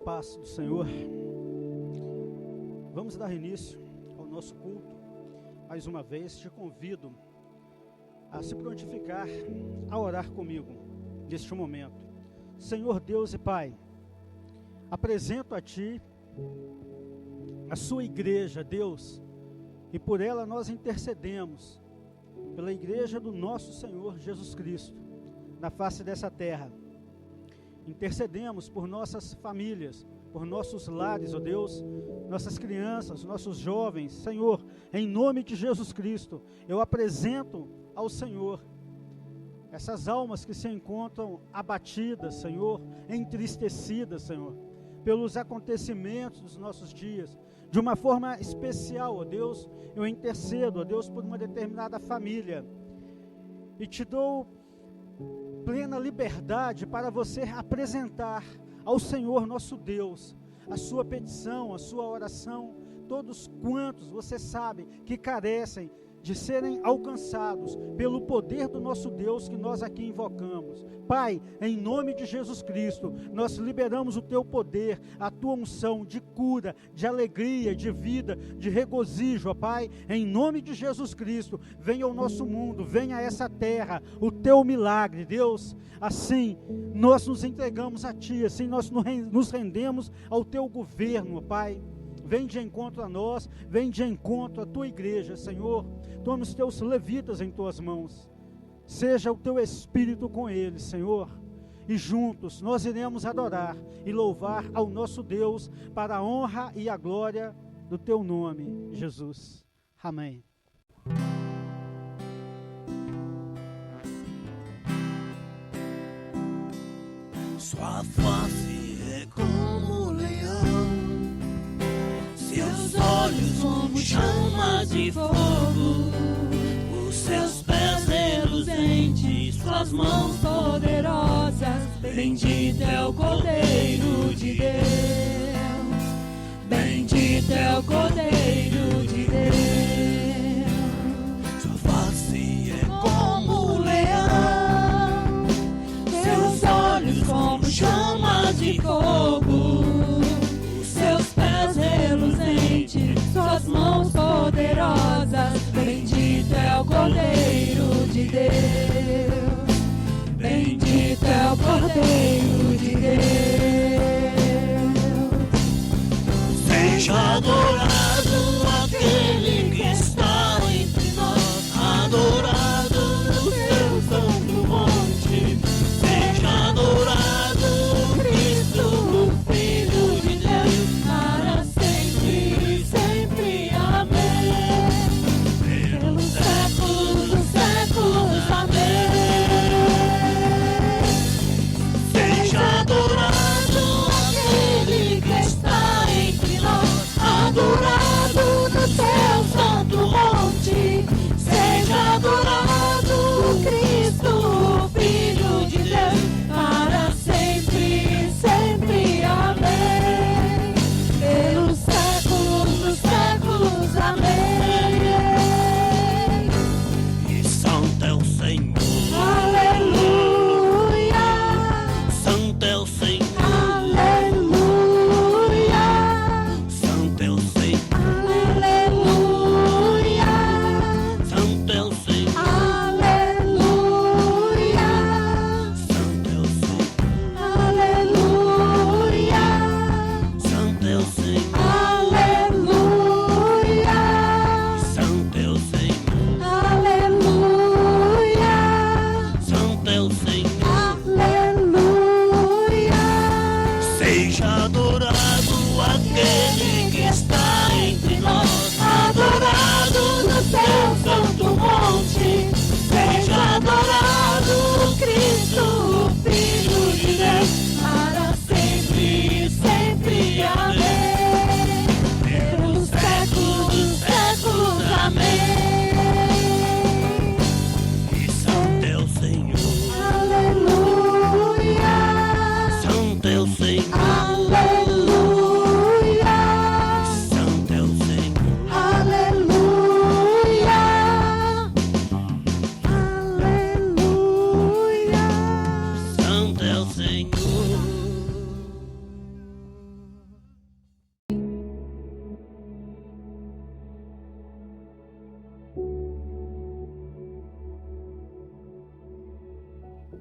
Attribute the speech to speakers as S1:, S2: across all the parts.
S1: paz do Senhor. Vamos dar início ao nosso culto. Mais uma vez, te convido a se prontificar, a orar comigo neste momento. Senhor Deus e Pai, apresento a Ti a Sua igreja, Deus, e por ela nós intercedemos, pela igreja do nosso Senhor Jesus Cristo, na face dessa terra. Intercedemos por nossas famílias, por nossos lares, ó Deus, nossas crianças, nossos jovens. Senhor, em nome de Jesus Cristo, eu apresento ao Senhor essas almas que se encontram abatidas, Senhor, entristecidas, Senhor, pelos acontecimentos dos nossos dias. De uma forma especial, ó Deus, eu intercedo, ó Deus, por uma determinada família e te dou plena liberdade para você apresentar ao Senhor nosso Deus a sua petição, a sua oração, todos quantos você sabe que carecem de serem alcançados pelo poder do nosso Deus que nós aqui invocamos. Pai, em nome de Jesus Cristo, nós liberamos o Teu poder, a Tua unção de cura, de alegria, de vida, de regozijo, ó Pai, em nome de Jesus Cristo, venha ao nosso mundo, venha a essa terra, o Teu milagre, Deus. Assim, nós nos entregamos a Ti, assim nós nos rendemos ao Teu governo, ó Pai. Vem de encontro a nós, vem de encontro à Tua igreja, Senhor. Toma os Teus levitas em Tuas mãos. Seja o Teu Espírito com eles, Senhor. E juntos nós iremos adorar e louvar ao nosso Deus para a honra e a glória do Teu nome, Jesus. Amém.
S2: Sua face é como leão, seus olhos como chama de fogo, os seus pés reluzentes, suas mãos poderosas. Bendito é o Cordeiro de Deus, bendito é o Cordeiro de Deus. Sua face é como leão, seus olhos como chama de fogo, seus pés reluzentes, suas mãos poderosas. Bendito é o Cordeiro de Deus, bendito é o Cordeiro de Deus. Seja adorado aquele que está entre nós, adorado no seu santo monte. Seja adorado Cristo, o Filho de Deus, para sempre, sempre. Amém. Pelos séculos dos séculos. Amém. Seja adorado aquele que está entre nós, adorado no seu santo monte. Seja adorado Cristo, o Filho de Deus, para sempre, sempre. Amém. Pelos séculos dos séculos. Amém. E santo é o Senhor. Aleluia. Santo é o Senhor. Aleluia. Santo é o Senhor. Aleluia. Santo é o Senhor. Aleluia. Santo é o Senhor. Aleluia. Santo é o Senhor. Aleluia. Santo é o Senhor. Aleluia.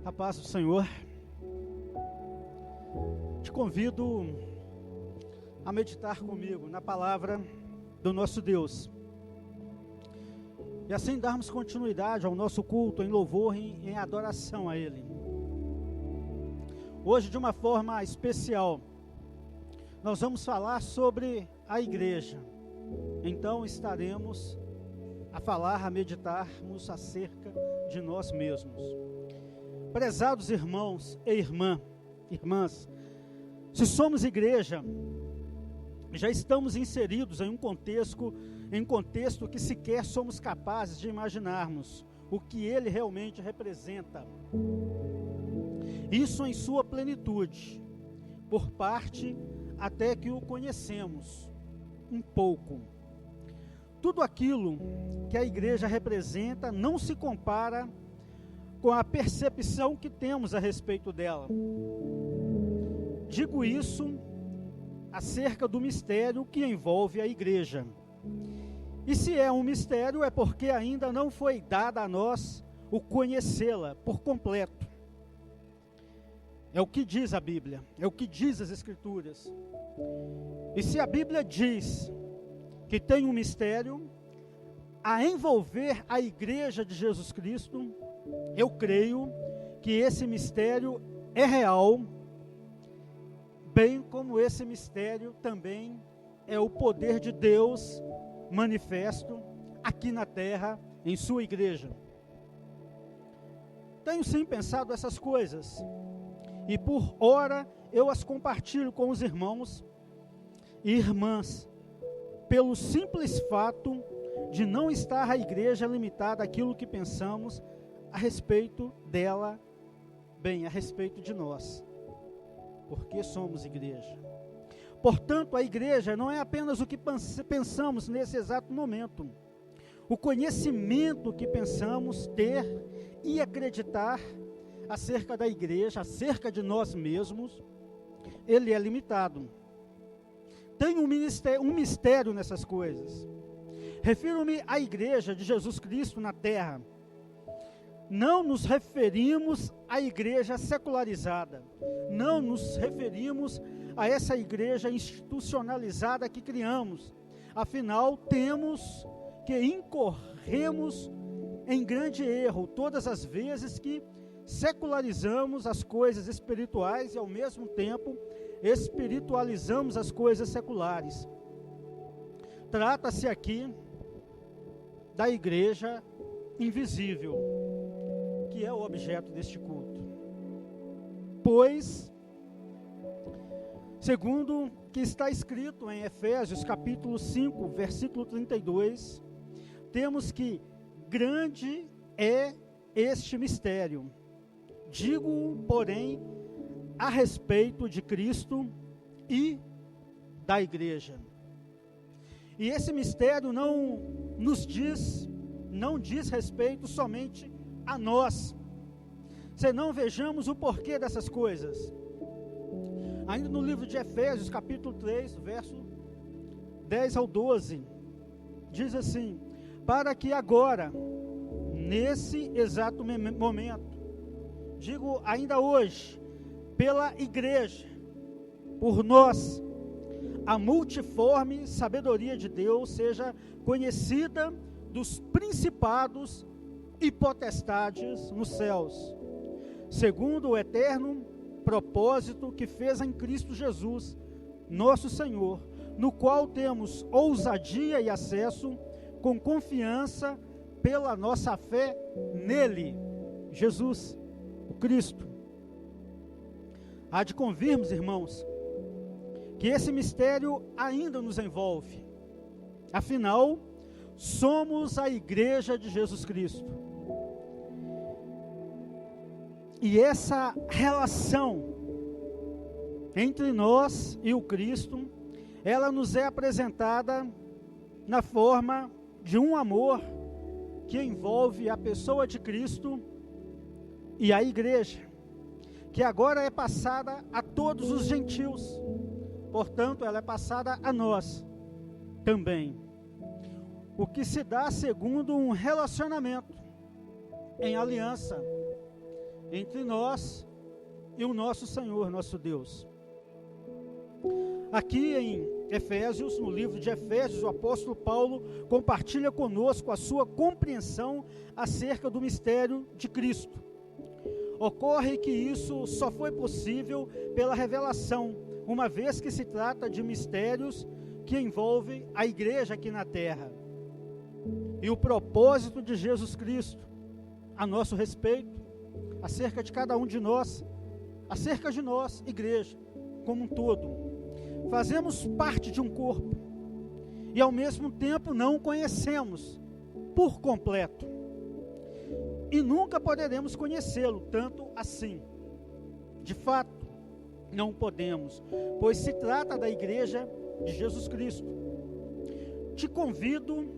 S1: A paz do Senhor. Te convido a meditar comigo na palavra do nosso Deus. E assim darmos continuidade ao nosso culto em louvor e em adoração a Ele. Hoje, de uma forma especial, nós vamos falar sobre a igreja. Então estaremos a falar, a meditarmos acerca de nós mesmos. Prezados irmãos e irmãs, se somos igreja, já estamos inseridos em um contexto que sequer somos capazes de imaginarmos o que ele realmente representa. Isso em sua plenitude, por parte até que o conhecemos um pouco. Tudo aquilo que a igreja representa não se compara com a percepção que temos a respeito dela. Digo isso acerca do mistério que envolve a igreja. E se é um mistério, é porque ainda não foi dado a nós o conhecê-la por completo. É o que diz a Bíblia, é o que diz as Escrituras. E se a Bíblia diz que tem um mistério a envolver a igreja de Jesus Cristo, eu creio que esse mistério é real, bem como esse mistério também é o poder de Deus manifesto aqui na terra, em sua igreja. Tenho sim pensado essas coisas, e por ora eu as compartilho com os irmãos e irmãs, pelo simples fato de não estar a igreja limitada àquilo que pensamos a respeito dela, bem, a respeito de nós, porque somos igreja. Portanto, a igreja não é apenas o que pensamos nesse exato momento, o conhecimento que pensamos ter e acreditar acerca da igreja, acerca de nós mesmos, ele é limitado. Tem um mistério nessas coisas. Refiro-me à igreja de Jesus Cristo na terra. Não nos referimos à igreja secularizada. Não nos referimos a essa igreja institucionalizada que criamos. Afinal, temos que incorremos em grande erro todas as vezes que secularizamos as coisas espirituais e, ao mesmo tempo, espiritualizamos as coisas seculares. Trata-se aqui da igreja invisível, que é o objeto deste culto. Pois, segundo que está escrito em Efésios capítulo 5, versículo 32, temos que grande é este mistério. Digo, porém, a respeito de Cristo e da igreja. E esse mistério não diz respeito somente a nós. Senão vejamos o porquê dessas coisas. Ainda no livro de Efésios, capítulo 3, verso 10 ao 12, diz assim: para que agora, nesse exato momento, digo ainda hoje, pela igreja, por nós, a multiforme sabedoria de Deus seja conhecida dos principados e potestades nos céus, segundo o eterno propósito que fez em Cristo Jesus, nosso Senhor, no qual temos ousadia e acesso com confiança pela nossa fé nele, Jesus, o Cristo. Há de convirmos, irmãos, que esse mistério ainda nos envolve. Afinal, somos a igreja de Jesus Cristo. E essa relação entre nós e o Cristo, ela nos é apresentada na forma de um amor que envolve a pessoa de Cristo e a igreja, que agora é passada a todos os gentios, portanto ela é passada a nós também. O que se dá segundo um relacionamento em aliança entre nós e o nosso Senhor, nosso Deus. Aqui em Efésios, no livro de Efésios, o apóstolo Paulo compartilha conosco a sua compreensão acerca do mistério de Cristo. Ocorre que isso só foi possível pela revelação, uma vez que se trata de mistérios que envolvem a igreja aqui na terra. E o propósito de Jesus Cristo a nosso respeito, acerca de cada um de nós, acerca de nós, igreja, como um todo. Fazemos parte de um corpo e ao mesmo tempo não o conhecemos por completo. E nunca poderemos conhecê-lo tanto assim. De fato, não podemos, pois se trata da igreja de Jesus Cristo. Te convido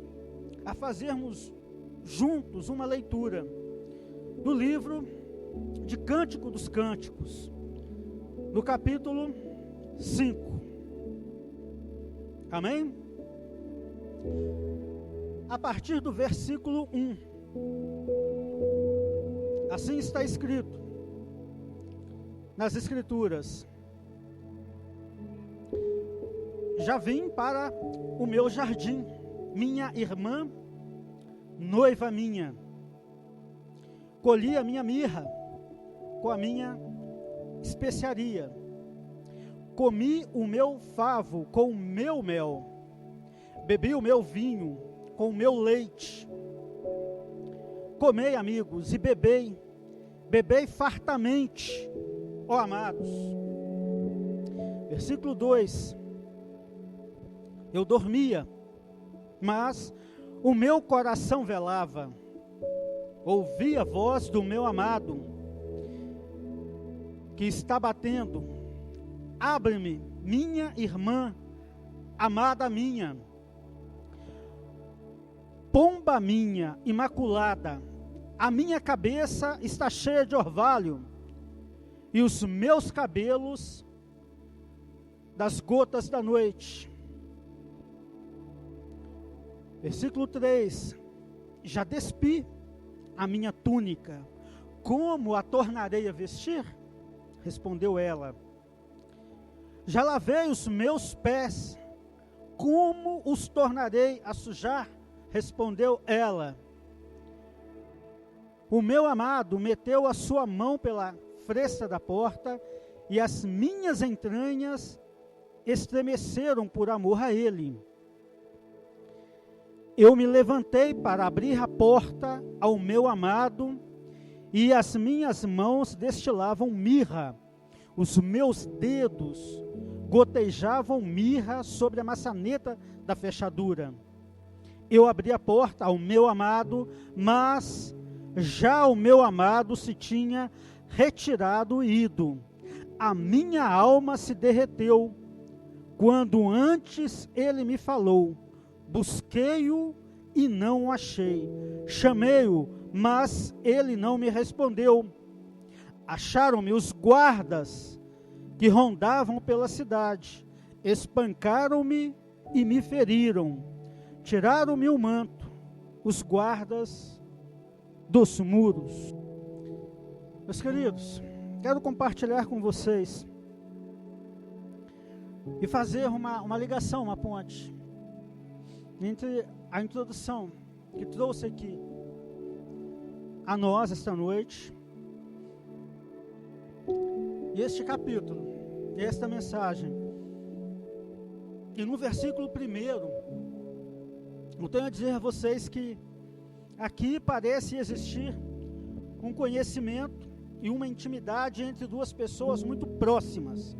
S1: a fazermos juntos uma leitura do livro de Cântico dos Cânticos, no capítulo 5. Amém? A partir do versículo 1. Assim está escrito nas Escrituras: já vim para o meu jardim, minha irmã, noiva minha. Colhi a minha mirra com a minha especiaria. Comi o meu favo com o meu mel. Bebi o meu vinho com o meu leite. Comei, amigos, e bebei fartamente, ó amados. Versículo 2. Eu dormia, mas o meu coração velava. Ouvi a voz do meu amado, que está batendo. Abre-me, minha irmã, amada minha. Pomba minha, imaculada, a minha cabeça está cheia de orvalho, e os meus cabelos das gotas da noite. Versículo 3. Já despi a minha túnica, como a tornarei a vestir? Respondeu ela. Já lavei os meus pés, como os tornarei a sujar? Respondeu ela. O meu amado meteu a sua mão pela fresta da porta, e as minhas entranhas estremeceram por amor a ele. Eu me levantei para abrir a porta ao meu amado, e as minhas mãos destilavam mirra, os meus dedos gotejavam mirra sobre a maçaneta da fechadura. Eu abri a porta ao meu amado, mas já o meu amado se tinha retirado e ido. A minha alma se derreteu, quando antes ele me falou. Busquei-o e não o achei. Chamei-o, mas ele não me respondeu. Acharam-me os guardas que rondavam pela cidade. Espancaram-me e me feriram. Tiraram-me o manto, os guardas dos muros. Meus queridos, quero compartilhar com vocês e fazer uma ligação, uma ponte entre a introdução que trouxe aqui a nós esta noite e este capítulo, e esta mensagem. E no versículo 1, eu tenho a dizer a vocês que aqui parece existir um conhecimento e uma intimidade entre duas pessoas muito próximas.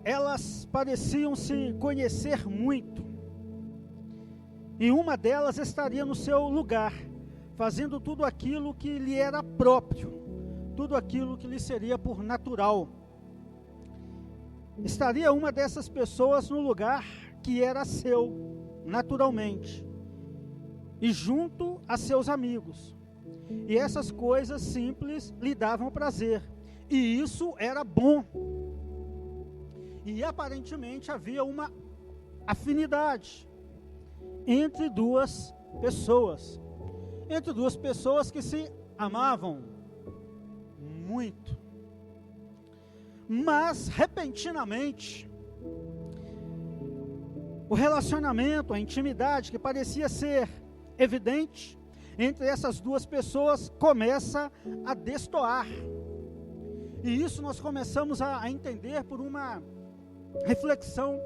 S1: Elas pareciam se conhecer muito, e uma delas estaria no seu lugar, fazendo tudo aquilo que lhe era próprio, tudo aquilo que lhe seria por natural. Estaria uma dessas pessoas no lugar que era seu, naturalmente, e junto a seus amigos, e essas coisas simples lhe davam prazer, e isso era bom, e aparentemente havia uma afinidade entre duas pessoas que se amavam, muito. Mas, repentinamente, o relacionamento, a intimidade que parecia ser evidente entre essas duas pessoas começa a destoar. E isso nós começamos a entender por uma reflexão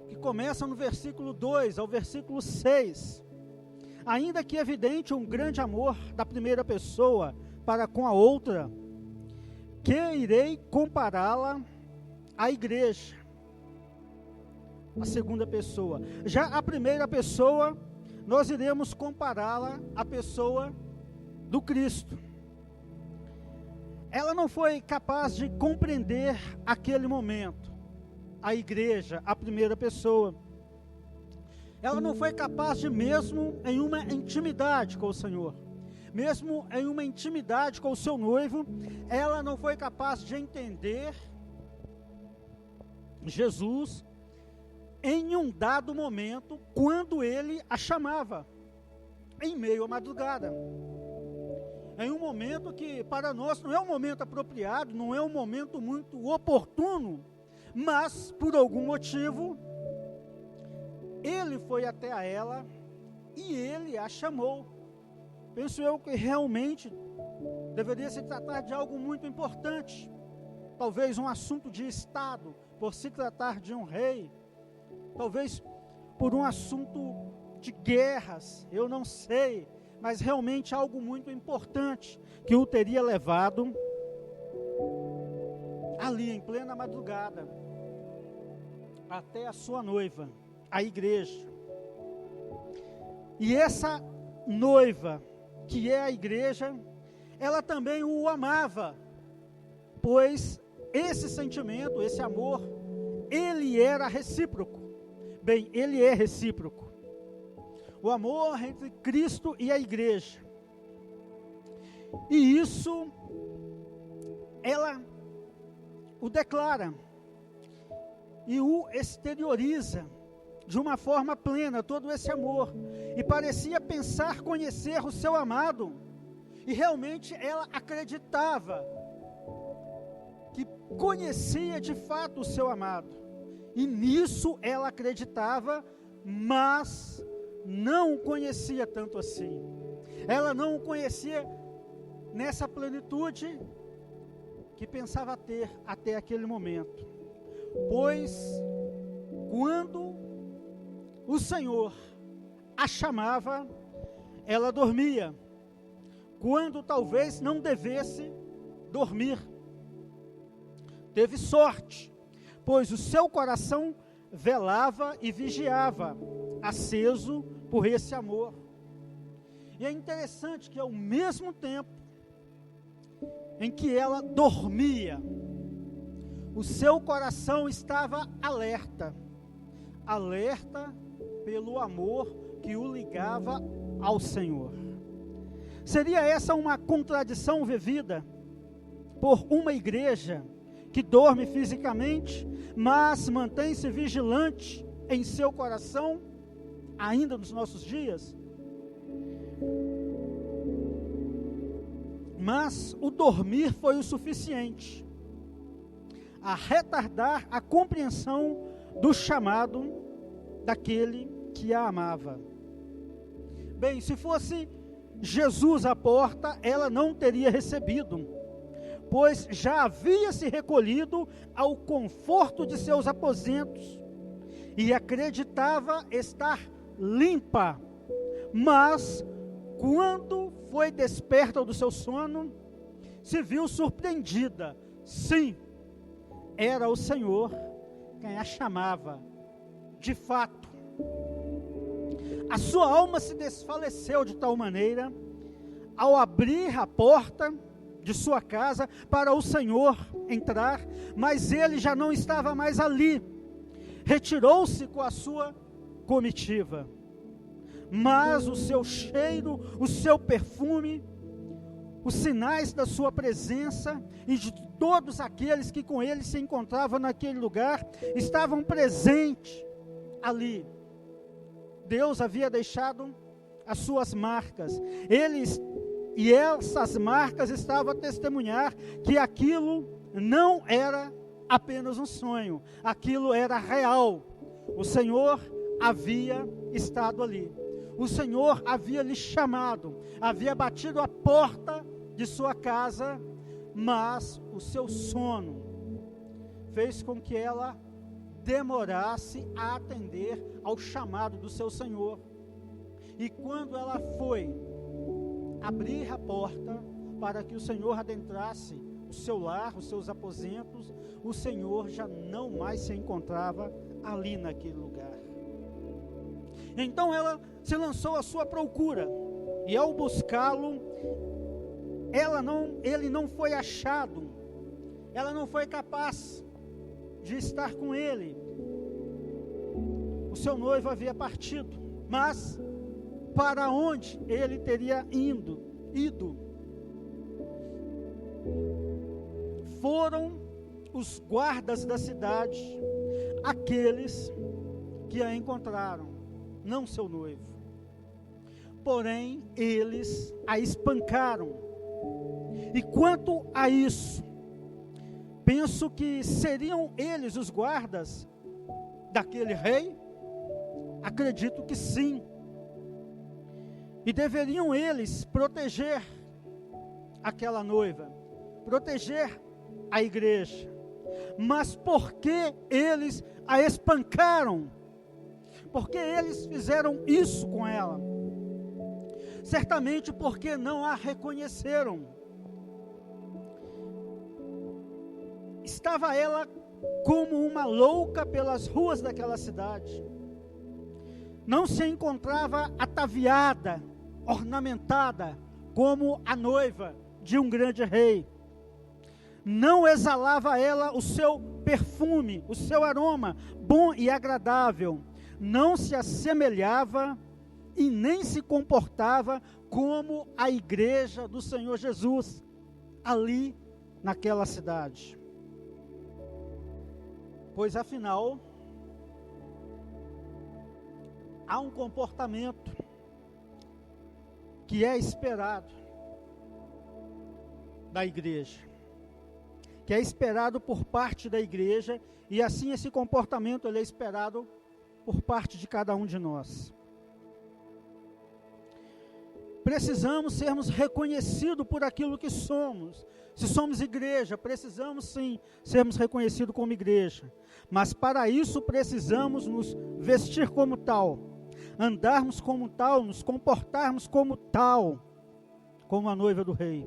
S1: que começa no versículo 2 ao versículo 6. Ainda que evidente um grande amor da primeira pessoa para com a outra, que irei compará-la à igreja, a segunda pessoa. Já a primeira pessoa, nós iremos compará-la à pessoa do Cristo. Ela não foi capaz de compreender aquele momento, a igreja, a primeira pessoa. Ela não foi capaz de, mesmo em uma intimidade com o Senhor, mesmo em uma intimidade com o seu noivo, ela não foi capaz de entender Jesus em um dado momento, quando ele a chamava, em meio à madrugada. Em um momento que para nós não é um momento apropriado, não é um momento muito oportuno, mas por algum motivo, ele foi até a ela e ele a chamou. Penso eu que realmente deveria se tratar de algo muito importante, talvez um assunto de Estado, por se tratar de um rei, talvez por um assunto de guerras, eu não sei, mas realmente algo muito importante, que o teria levado ali em plena madrugada, até a sua noiva, a igreja. E essa noiva, que é a igreja, ela também o amava, pois esse sentimento, esse amor, ele era recíproco. Bem, ele é recíproco. O amor entre Cristo e a igreja. E isso, ela o declara e o exterioriza de uma forma plena, todo esse amor. E parecia pensar conhecer o seu amado. E realmente ela acreditava que conhecia de fato o seu amado. E nisso ela acreditava, mas não o conhecia tanto assim. Ela não o conhecia nessa plenitude que pensava ter até aquele momento. Pois, quando o Senhor a chamava, ela dormia. Quando talvez não devesse dormir. Teve sorte, pois o seu coração velava e vigiava, aceso por esse amor. E é interessante que ao mesmo tempo em que ela dormia, o seu coração estava alerta, alerta pelo amor que o ligava ao Senhor. Seria essa uma contradição vivida por uma igreja que dorme fisicamente, mas mantém-se vigilante em seu coração, ainda nos nossos dias? Mas o dormir foi o suficiente a retardar a compreensão do chamado daquele que a amava. Bem, se fosse Jesus à porta, ela não teria recebido, pois já havia se recolhido ao conforto de seus aposentos e acreditava estar limpa. Mas, quando foi desperta do seu sono, se viu surpreendida. Sim, era o Senhor quem a chamava. De fato, a sua alma se desfaleceu de tal maneira, ao abrir a porta de sua casa para o Senhor entrar, mas ele já não estava mais ali. Retirou-se com a sua comitiva. Mas o seu cheiro, o seu perfume, os sinais da sua presença e de todos aqueles que com ele se encontravam naquele lugar, estavam presentes ali. Deus havia deixado as suas marcas. Ele E essas marcas estavam a testemunhar que aquilo não era apenas um sonho, aquilo era real. O Senhor havia estado ali. O Senhor havia lhe chamado, havia batido a porta de sua casa, mas o seu sono fez com que ela demorasse a atender ao chamado do seu Senhor. E quando ela foi abrir a porta para que o Senhor adentrasse o seu lar, os seus aposentos, o Senhor já não mais se encontrava ali naquele lugar. Então ela se lançou à sua procura, e ao buscá-lo, ele não foi achado, ela não foi capaz de estar com ele. O seu noivo havia partido, mas para onde ele teria ido? Foram os guardas da cidade, aqueles que a encontraram, não seu noivo. Porém, eles a espancaram. E quanto a isso, penso que seriam eles os guardas daquele rei? Acredito que sim. E deveriam eles proteger aquela noiva, proteger a igreja. Mas por que eles a espancaram? Por que eles fizeram isso com ela? Certamente porque não a reconheceram. Estava ela como uma louca pelas ruas daquela cidade. Não se encontrava ataviada, ornamentada, como a noiva de um grande rei. Não exalava ela o seu perfume, o seu aroma bom e agradável. Não se assemelhava e nem se comportava como a igreja do Senhor Jesus, ali naquela cidade. Pois afinal, há um comportamento que é esperado da igreja, que é esperado por parte da igreja, e assim esse comportamento ele é esperado por parte de cada um de nós. Precisamos sermos reconhecidos por aquilo que somos. Se somos igreja, precisamos sim sermos reconhecidos como igreja, mas para isso precisamos nos vestir como tal, andarmos como tal, nos comportarmos como tal, como a noiva do rei,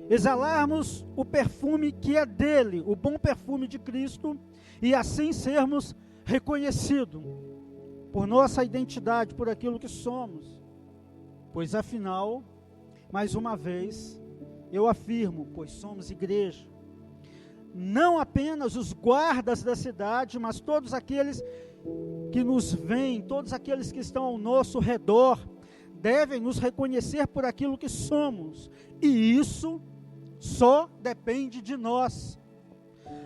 S1: exalarmos o perfume que é dele, o bom perfume de Cristo, e assim sermos reconhecidos por nossa identidade, por aquilo que somos. Pois afinal, mais uma vez, eu afirmo, pois somos igreja, não apenas os guardas da cidade, mas todos aqueles que nos veem, todos aqueles que estão ao nosso redor, devem nos reconhecer por aquilo que somos, e isso só depende de nós.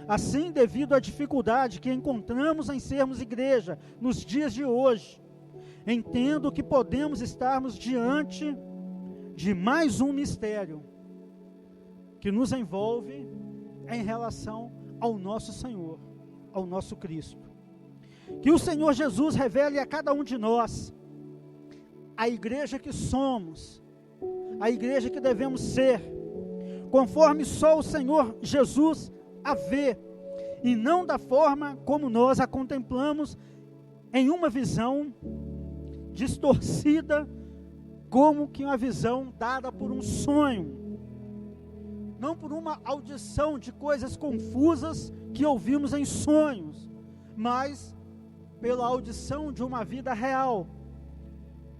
S1: Assim, devido à dificuldade que encontramos em sermos igreja nos dias de hoje, entendo que podemos estarmos diante de mais um mistério que nos envolve em relação ao nosso Senhor, ao nosso Cristo. Que o Senhor Jesus revele a cada um de nós a igreja que somos, a igreja que devemos ser, conforme só o Senhor Jesus a vê, e não da forma como nós a contemplamos em uma visão distorcida, como que uma visão dada por um sonho, não por uma audição de coisas confusas que ouvimos em sonhos, mas pela audição de uma vida real,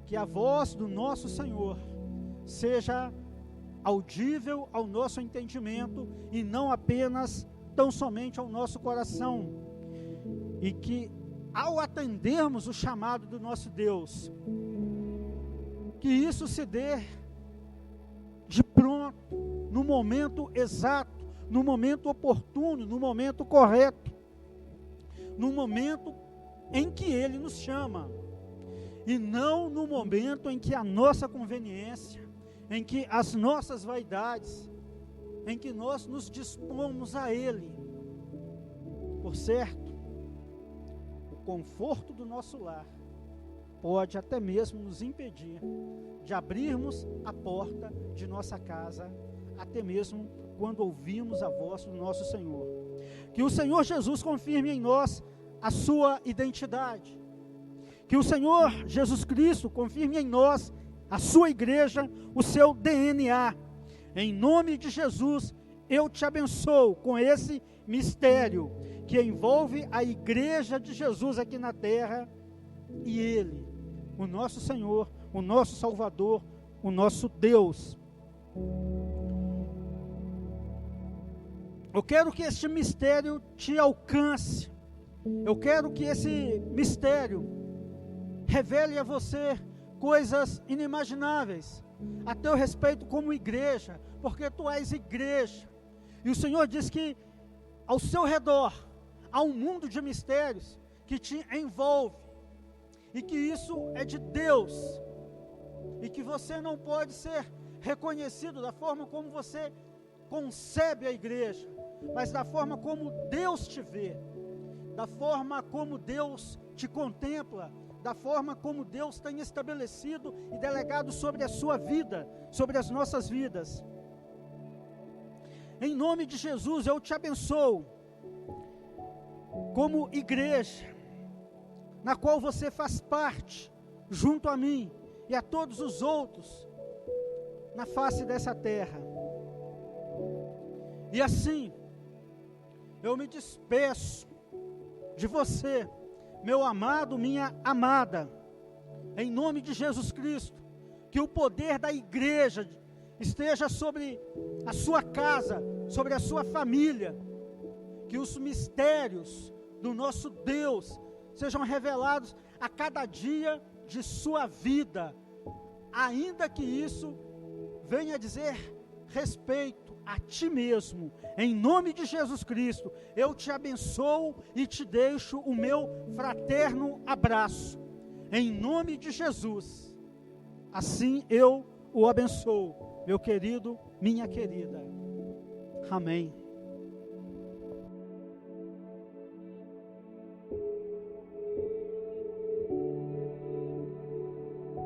S1: que a voz do nosso Senhor seja audível ao nosso entendimento e não apenas tão somente ao nosso coração, e que ao atendermos o chamado do nosso Deus, que isso se dê de pronto, no momento exato, no momento oportuno, no momento correto, no momento em que Ele nos chama, e não no momento em que a nossa conveniência, em que as nossas vaidades, em que nós nos dispomos a Ele. Por certo, o conforto do nosso lar pode até mesmo nos impedir de abrirmos a porta de nossa casa, até mesmo quando ouvimos a voz do nosso Senhor. Que o Senhor Jesus confirme em nós a sua identidade. Que o Senhor Jesus Cristo confirme em nós, a sua igreja, o seu DNA. Em nome de Jesus, eu te abençoo com esse mistério que envolve a igreja de Jesus aqui na terra e Ele, o nosso Senhor, o nosso Salvador, o nosso Deus. Eu quero que este mistério te alcance. Eu quero que esse mistério revele a você coisas inimagináveis a teu respeito como igreja, porque tu és igreja. E o Senhor diz que ao seu redor há um mundo de mistérios que te envolve, e que isso é de Deus, e que você não pode ser reconhecido da forma como você concebe a igreja, mas da forma como Deus te vê, da forma como Deus te contempla, da forma como Deus tem estabelecido e delegado sobre a sua vida, sobre as nossas vidas. Em nome de Jesus, eu te abençoo como igreja, na qual você faz parte, junto a mim e a todos os outros na face dessa terra. E assim, eu me despeço de você, meu amado, minha amada, em nome de Jesus Cristo. Que o poder da igreja esteja sobre a sua casa, sobre a sua família, que os mistérios do nosso Deus sejam revelados a cada dia de sua vida, ainda que isso venha dizer respeito a ti mesmo. Em nome de Jesus Cristo, eu te abençoo e te deixo o meu fraterno abraço, em nome de Jesus. Assim eu o abençoo, meu querido, minha querida. Amém.